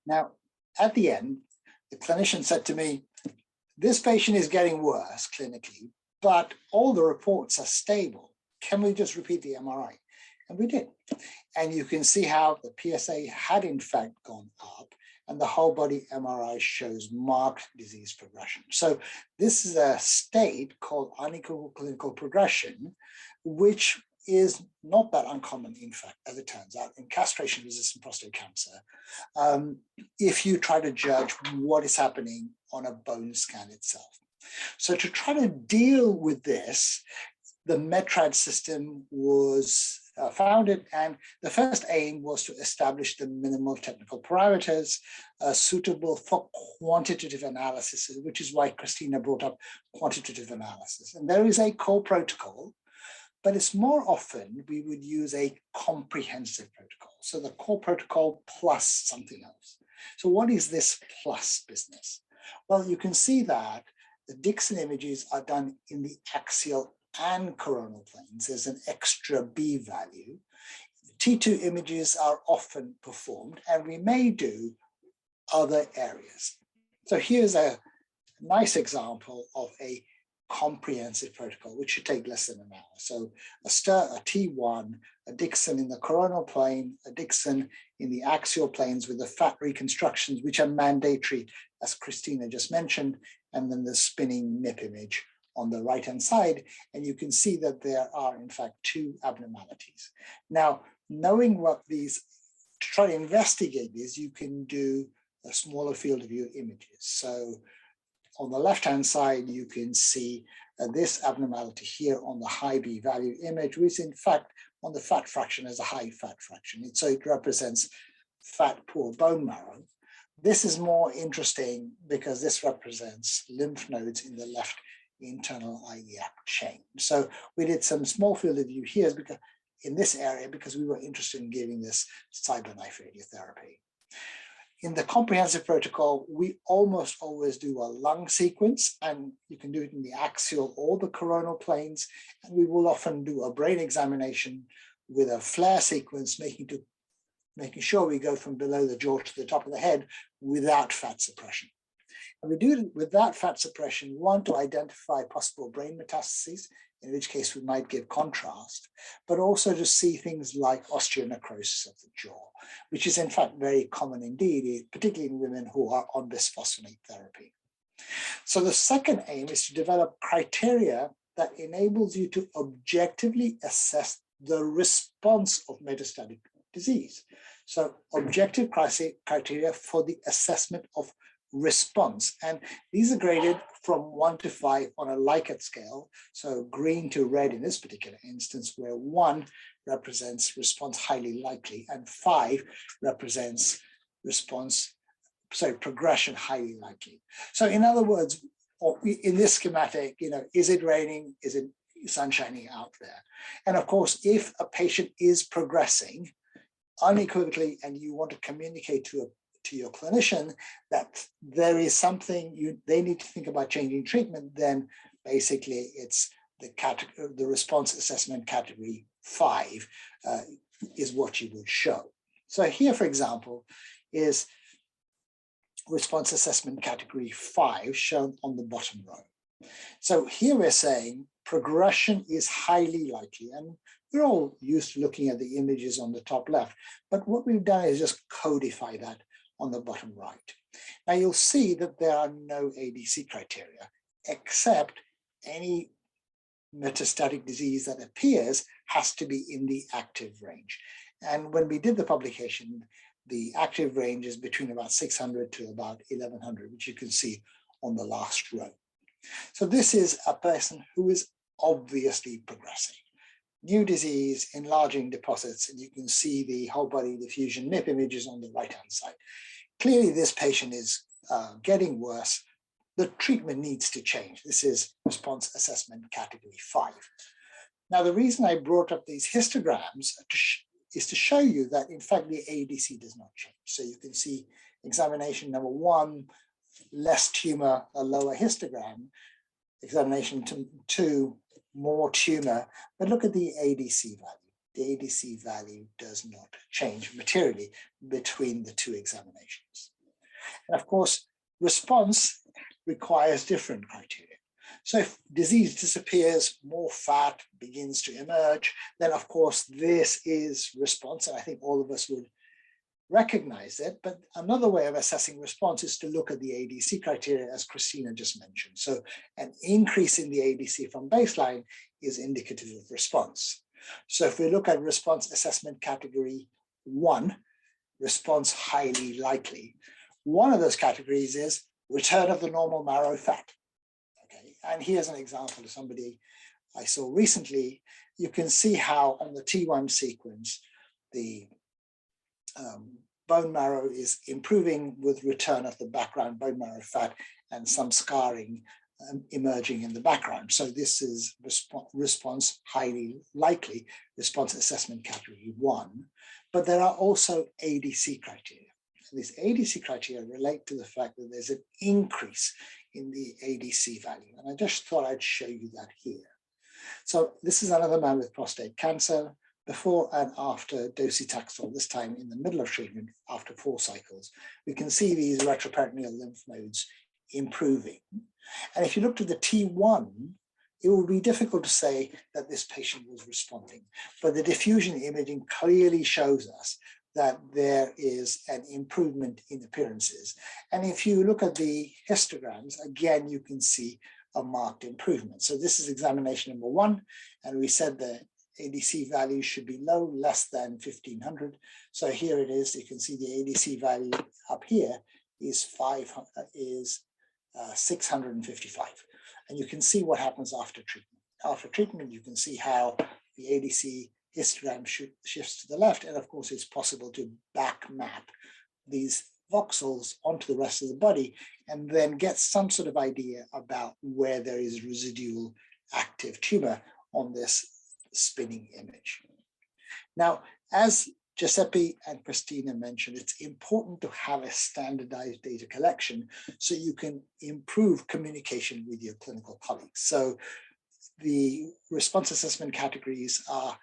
Now, at the end, the clinician said to me, this patient is getting worse clinically, but all the reports are stable. Can we just repeat the MRI? And we did. And you can see how the PSA had in fact gone up, and the whole body MRI shows marked disease progression. So this is a state called unequivocal clinical progression, which is not that uncommon, in fact, as it turns out, in castration-resistant prostate cancer, if you try to judge what is happening on a bone scan itself. So to try to deal with this, the MET-RADS system was founded, and the first aim was to establish the minimal technical parameters suitable for quantitative analysis, which is why Christina brought up quantitative analysis. And there is a core protocol, but it's more often we would use a comprehensive protocol. So the core protocol plus something else. So what is this plus business? Well, you can see that the Dixon images are done in the axial and coronal planes. There's an extra B value. T2 images are often performed, and we may do other areas. So here's a nice example of a comprehensive protocol, which should take less than an hour. So a T1, a Dixon in the coronal plane, a Dixon in the axial planes with the fat reconstructions, which are mandatory, as Christina just mentioned, and then the spinning MIP image on the right-hand side, and you can see that there are, in fact, two abnormalities. Now, knowing what these, to try to investigate these, you can do a smaller field of view images. So on the left-hand side, you can see this abnormality here on the high B value image, which in fact, on the fat fraction is a high fat fraction. So it represents fat poor bone marrow. This is more interesting because this represents lymph nodes in the left internal iliac chain. So we did some small field of view here because in this area because we were interested in giving this cyberknife radiotherapy. In the comprehensive protocol, we almost always do a lung sequence, and you can do it in the axial or the coronal planes. And we will often do a brain examination with a flare sequence, making sure we go from below the jaw to the top of the head without fat suppression. And we do it without fat suppression, one, to identify possible brain metastases, in which case we might give contrast, but also to see things like osteonecrosis of the jaw, which is in fact very common indeed, particularly in women who are on bisphosphonate therapy. So the second aim is to develop criteria that enables you to objectively assess the response of metastatic disease. So objective criteria for the assessment of response. And these are graded from 1 to 5 on a Likert scale. So green to red in this particular instance, where 1 represents response highly likely and 5 represents progression highly likely. So in other words, in this schematic, is it raining? Is it sun shining out there? And of course, if a patient is progressing unequivocally and you want to communicate to to your clinician that there is something they need to think about changing treatment, then basically it's the response assessment category 5 is what you would show. So here, for example, is response assessment category 5 shown on the bottom row. So here we're saying progression is highly likely, and we're all used to looking at the images on the top left, but what we've done is just codify that on the bottom right. Now you'll see that there are no ADC criteria, except any metastatic disease that appears has to be in the active range. And when we did the publication, the active range is between about 600 to about 1100, which you can see on the last row. So this is a person who is obviously progressing. New disease, enlarging deposits, and you can see the whole body diffusion NIP images on the right-hand side. Clearly, this patient is getting worse. The treatment needs to change. This is response assessment category 5. Now, the reason I brought up these histograms is to show you that, in fact, the ADC does not change. So you can see examination number 1, less tumor, a lower histogram. Examination 2, more tumor. But look at the ADC value. The ADC value does not change materially between the 2 examinations. And of course, response requires different criteria. So if disease disappears, more fat begins to emerge, then of course this is response, and I think all of us would recognize it. But another way of assessing response is to look at the ADC criteria, as Christina just mentioned. So an increase in the ADC from baseline is indicative of response. So if we look at response assessment category 1, response highly likely, one of those categories is return of the normal marrow fat. Okay, and here's an example of somebody I saw recently. You can see how on the T1 sequence, the bone marrow is improving with return of the background bone marrow fat and some scarring emerging in the background. So this is response highly likely, response assessment category 1. But there are also ADC criteria. And these ADC criteria relate to the fact that there's an increase in the ADC value. And I just thought I'd show you that here. So this is another man with prostate cancer, before and after docetaxel, this time in the middle of treatment after 4 cycles. We can see these retroperitoneal lymph nodes improving. And if you looked at the T1, it would be difficult to say that this patient was responding, but the diffusion imaging clearly shows us that there is an improvement in appearances. And if you look at the histograms, again, you can see a marked improvement. So this is examination number 1, and we said the ADC value should be low, less than 1500. So here it is. You can see the ADC value up here is 655. And you can see what happens after treatment. After treatment, you can see how the ADC histogram shifts to the left. And of course, it's possible to back map these voxels onto the rest of the body and then get some sort of idea about where there is residual active tumor on this spinning image. Now, as Giuseppe and Christina mentioned, it's important to have a standardized data collection so you can improve communication with your clinical colleagues. So the response assessment categories are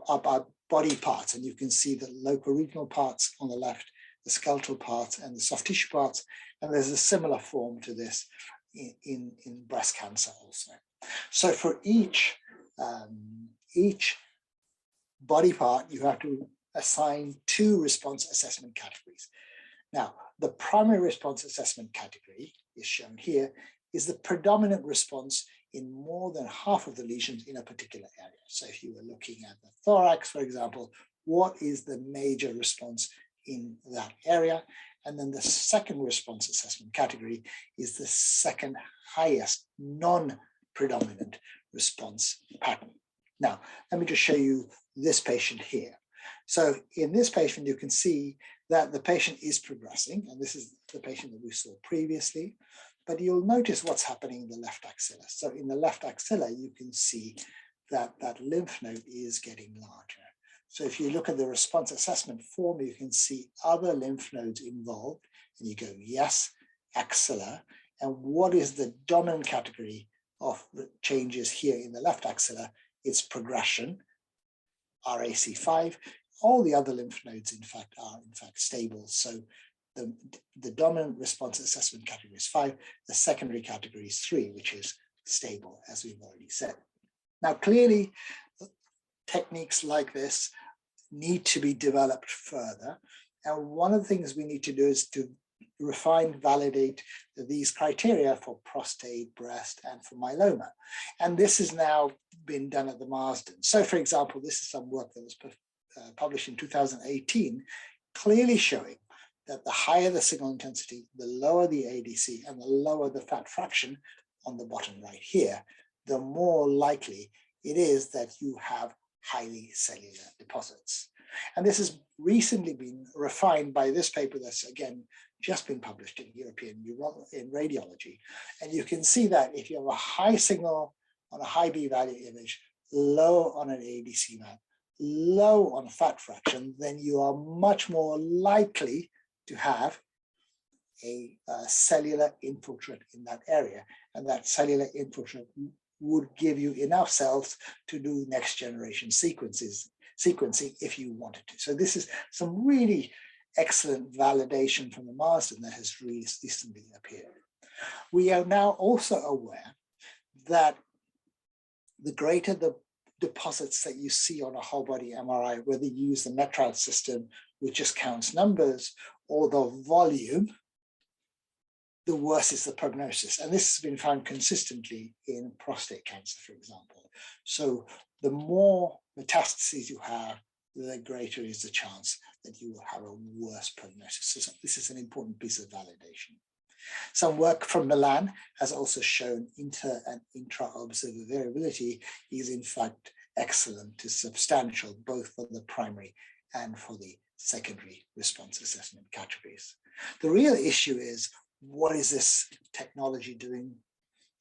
about body parts, and you can see the local regional parts on the left, the skeletal parts and the soft tissue parts, and there's a similar form to this in breast cancer also. So for each body part, you have to assign 2 response assessment categories. Now, the primary response assessment category is shown here, is the predominant response in more than half of the lesions in a particular area. So if you were looking at the thorax, for example, what is the major response in that area? And then the second response assessment category is the second highest non-predominant response pattern. Now, let me just show you this patient here. So in this patient, you can see that the patient is progressing, and this is the patient that we saw previously, but you'll notice what's happening in the left axilla. So in the left axilla, you can see that that lymph node is getting larger. So if you look at the response assessment form, you can see other lymph nodes involved, and you go, yes, axilla. And what is the dominant category of the changes here in the left axilla? It's progression, RAC5. All the other lymph nodes, in fact, are stable. So the dominant response assessment category is 5. The secondary category is 3, which is stable, as we've already said. Now, clearly, techniques like this need to be developed further. And one of the things we need to do is to refine, validate these criteria for prostate, breast, and for myeloma. And this has now been done at the Marsden. So, for example, this is some work that was published in 2018, clearly showing that the higher the signal intensity, the lower the ADC, and the lower the fat fraction on the bottom right here, the more likely it is that you have highly cellular deposits. And this has recently been refined by this paper that's, again, just been published in in Radiology. And you can see that if you have a high signal on a high B value image, low on an ADC map, low on a fat fraction, then you are much more likely to have a cellular infiltrate in that area. And that cellular infiltrate would give you enough cells to do next generation sequencing if you wanted to. So this is some really excellent validation from the Marsden that has recently appeared. We are now also aware that the greater the deposits that you see on a whole body MRI, whether you use the MET-RADS system, which just counts numbers, or the volume, the worse is the prognosis. And this has been found consistently in prostate cancer, for example. So the more metastases you have, the greater is the chance that you will have a worse prognosis. So this is an important piece of validation. Some work from Milan has also shown inter and intra-observer variability is in fact excellent to substantial, both for the primary and for the secondary response assessment categories. The real issue is, what is this technology doing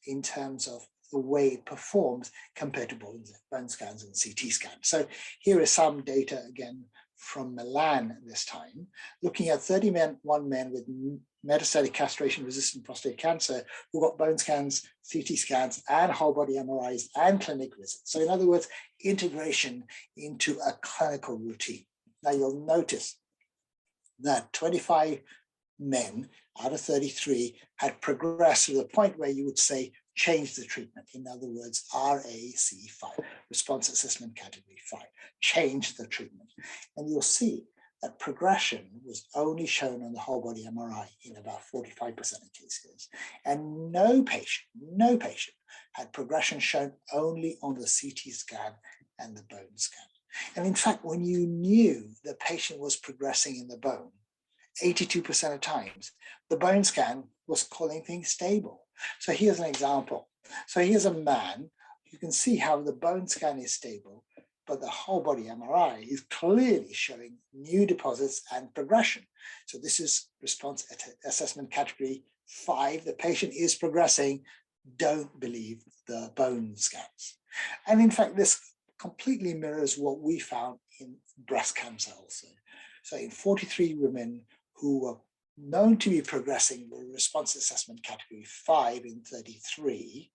in terms of the way it performs compared to bone scans and CT scans? So here is some data again from Milan this time, looking at 31 men with metastatic castration-resistant prostate cancer who got bone scans, CT scans, and whole body MRIs and clinic visits. So in other words, integration into a clinical routine. Now you'll notice that 25 men out of 33 had progressed to the point where you would say change the treatment. In other words, RAC5, response assessment category 5, change the treatment. And you'll see that progression was only shown on the whole body MRI in about 45% of cases. And no patient had progression shown only on the CT scan and the bone scan. And in fact, when you knew the patient was progressing in the bone, 82% of times, the bone scan was calling things stable. So here's an example. So here's a man. You can see how the bone scan is stable, but the whole body MRI is clearly showing new deposits and progression. So this is response assessment category 5. The patient is progressing. Don't believe the bone scans. And in fact, this completely mirrors what we found in breast cancer also. So in 43 women who were known to be progressing with response assessment category 5 in 33,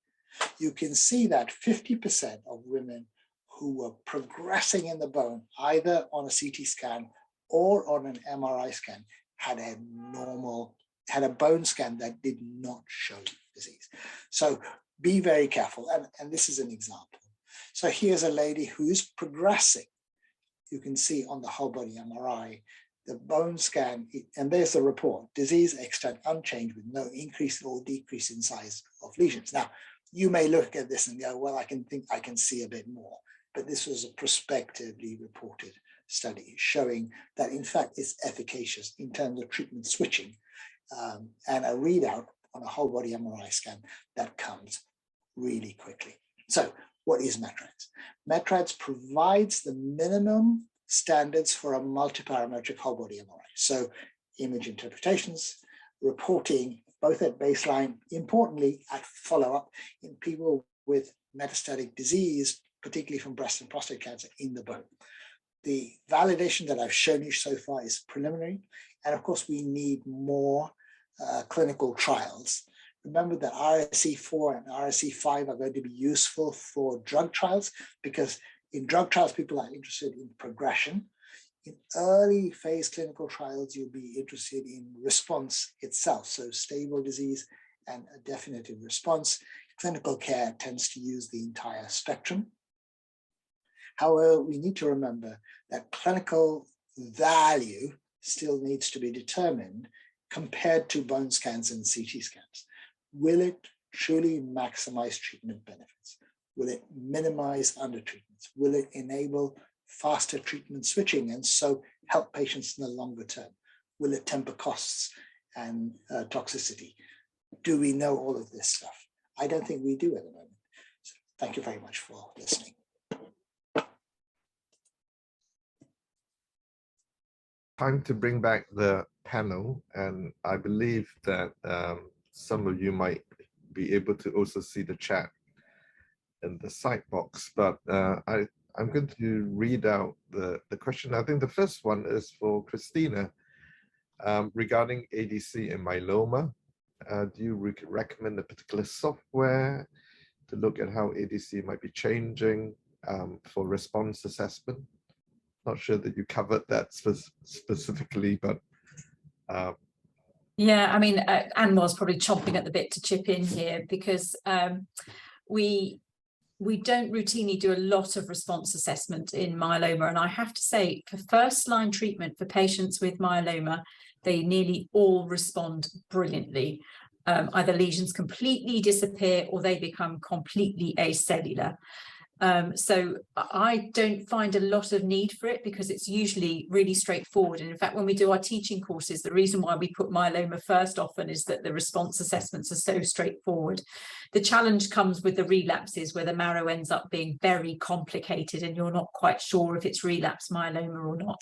you can see that 50% of women who were progressing in the bone, either on a CT scan or on an MRI scan, had a bone scan that did not show disease. So be very careful. And this is an example. So here's a lady who's progressing. You can see on the whole body MRI, the bone scan, and there's the report, disease extent unchanged with no increase or decrease in size of lesions. Now, you may look at this and go, well, I can see a bit more, but this was a prospectively reported study showing that in fact it's efficacious in terms of treatment switching and a readout on a whole body MRI scan that comes really quickly. So what is MET-RADS? MET-RADS provides the minimum standards for a multiparametric whole body MRI. So image interpretations, reporting, both at baseline, importantly at follow-up in people with metastatic disease, particularly from breast and prostate cancer in the bone. The validation that I've shown you so far is preliminary. And of course, we need more clinical trials. Remember that RSE4 and RSE5 are going to be useful for drug trials, because in drug trials, people are interested in progression. In early phase clinical trials, you'll be interested in response itself, so stable disease and a definitive response. Clinical care tends to use the entire spectrum. However, we need to remember that clinical value still needs to be determined compared to bone scans and CT scans. Will it truly maximize treatment benefits? Will it minimize undertreatments? Will it enable faster treatment switching and so help patients in the longer term? Will it temper costs and toxicity? Do we know all of this stuff? I don't think we do at the moment. So thank you very much for listening. Time to bring back the panel, and I believe that some of you might be able to also see the chat in the side box, but I'm going to read out the question. I think the first one is for Christina regarding ADC and myeloma. Do you recommend a particular software to look at how ADC might be changing for response assessment? Not sure that you covered that specifically, but yeah, I mean, Anne was probably chomping at the bit to chip in here, because we don't routinely do a lot of response assessment in myeloma. And I have to say, for first-line treatment for patients with myeloma, they nearly all respond brilliantly. Either lesions completely disappear or they become completely acellular. So I don't find a lot of need for it, because it's usually really straightforward. And in fact, when we do our teaching courses, the reason why we put myeloma first often is that the response assessments are so straightforward. The challenge comes with the relapses, where the marrow ends up being very complicated and you're not quite sure if it's relapse myeloma or not.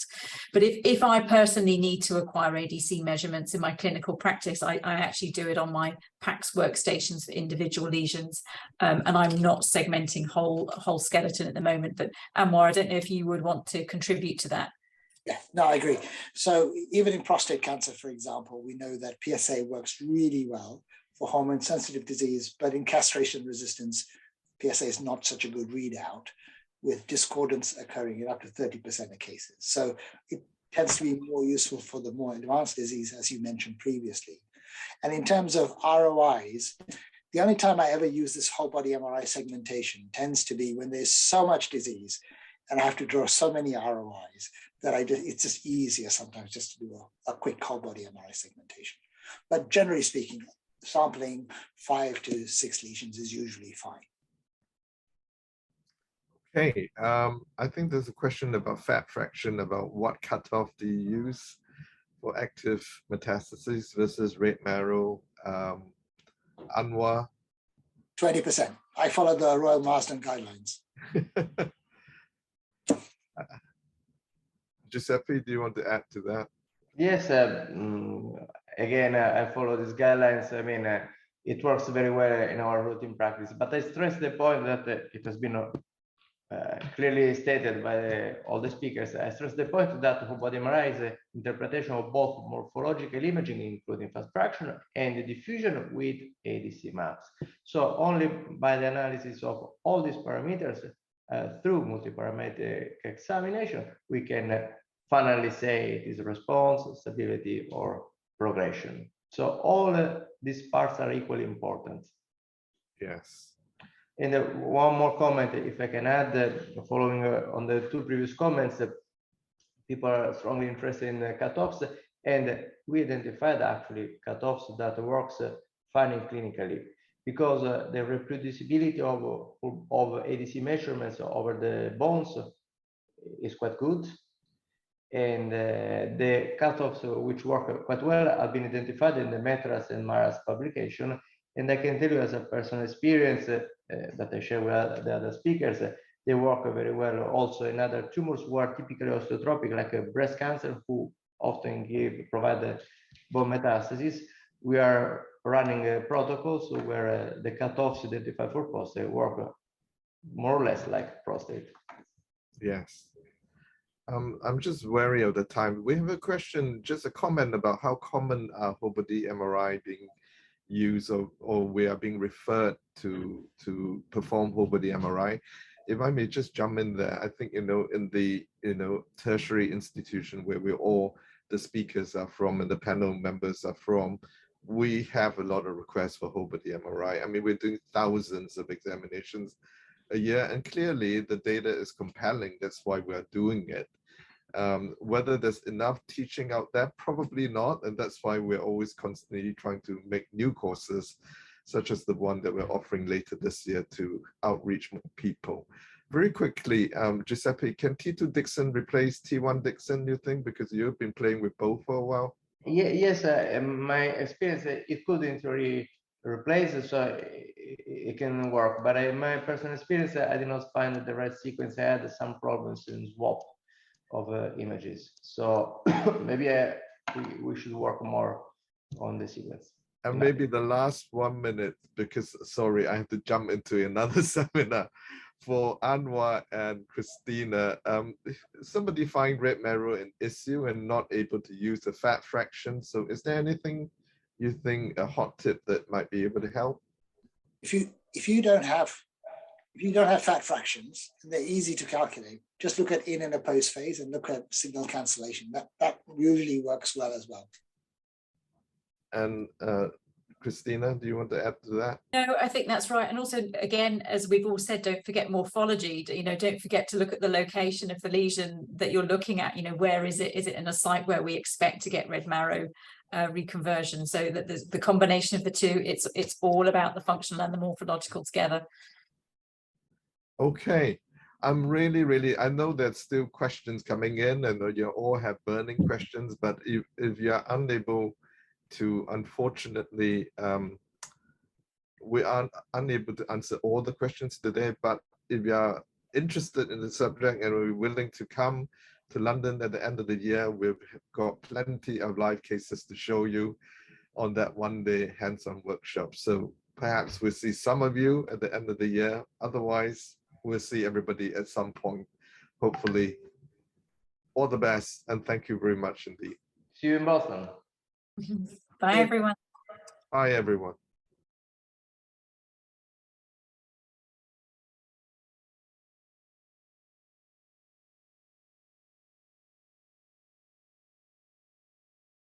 But if I personally need to acquire ADC measurements in my clinical practice, I actually do it on my PACS workstations for individual lesions, and I'm not segmenting whole skeleton at the moment. But Anwar, I don't know if you would want to contribute to that. Yeah, no, I agree. So even in prostate cancer, for example, we know that PSA works really well for hormone-sensitive disease, but in castration resistance, PSA is not such a good readout, with discordance occurring in up to 30% of cases. So it tends to be more useful for the more advanced disease, as you mentioned previously. And in terms of ROIs, the only time I ever use this whole body MRI segmentation tends to be when there's so much disease and I have to draw so many ROIs that it's just easier sometimes just to do a quick whole body MRI segmentation. But generally speaking, sampling 5 to 6 lesions is usually fine. okay. I think there's a question about fat fraction, about what cutoff do you use for active metastases versus red marrow. Anwar? 20%. I follow the Royal Marsden guidelines. Giuseppe, do you want to add to that? Yes, again, I follow these guidelines. I mean, it works very well in our routine practice, but I stress the point that it has been clearly stated by all the speakers. I stress the point that whole body MRI is an interpretation of both morphological imaging, including fast fraction, and the diffusion with ADC maps. So only by the analysis of all these parameters through multiparametric examination, we can finally say it is response, stability, or progression. So all these parts are equally important. Yes. And one more comment, if I can add, following on the 2 previous comments, people are strongly interested in cutoffs, and we identified actually cutoffs that works fine clinically, because the reproducibility of ADC measurements over the bones is quite good. And the cutoffs which work quite well have been identified in the MET-RADS and MY-RADS publication. And I can tell you as a personal experience that I share with the other speakers, they work very well also in other tumors who are typically osteotropic, like breast cancer, who often provide bone metastases. We are running protocols where the cutoffs identified for prostate work more or less like prostate. Yes. I'm just wary of the time. We have a question, just a comment about how common are whole body MRI being used, or we are being referred to perform whole body MRI. If I may just jump in there, I think, in the, tertiary institution where the speakers are from and the panel members are from, we have a lot of requests for whole body MRI. I mean, we're doing thousands of examinations a year, and clearly the data is compelling. That's why we're doing it. Whether there's enough teaching out there, probably not, and that's why we're always constantly trying to make new courses, such as the one that we're offering later this year to outreach more people. Very quickly, Giuseppe, can T2 Dixon replace T1 Dixon, you think, because you've been playing with both for a while? Yeah, yes, my experience, it could in theory replace it, so it can work. But my personal experience, I did not find the right sequence. I had some problems in swap of images. So maybe we should work more on the sequence. And maybe the last 1 minute, because sorry, I have to jump into another seminar. For Anwar and Christina, somebody find red marrow an issue and not able to use the fat fraction. So is there anything you think, a hot tip that might be able to help? If you don't have fat fractions, and they're easy to calculate, just look at in and a post phase and look at signal cancellation. That usually works well as well. And Christina, do you want to add to that? No, I think that's right. And also, again, as we've all said, don't forget morphology. Don't forget to look at the location of the lesion that you're looking at. Where is it? Is it in a site where we expect to get red marrow reconversion? So that there's the combination of the two. It's all about the functional and the morphological together. Okay. I'm really, I know there's still questions coming in, and you all have burning questions, but if you're unable to, unfortunately, we are unable to answer all the questions today, but if you are interested in the subject and we're willing to come to London at the end of the year, we've got plenty of live cases to show you on that one-day hands-on workshop. So perhaps we'll see some of you at the end of the year. Otherwise, we'll see everybody at some point, hopefully. All the best, and thank you very much indeed. See you in Boston. Bye, everyone. Bye, everyone.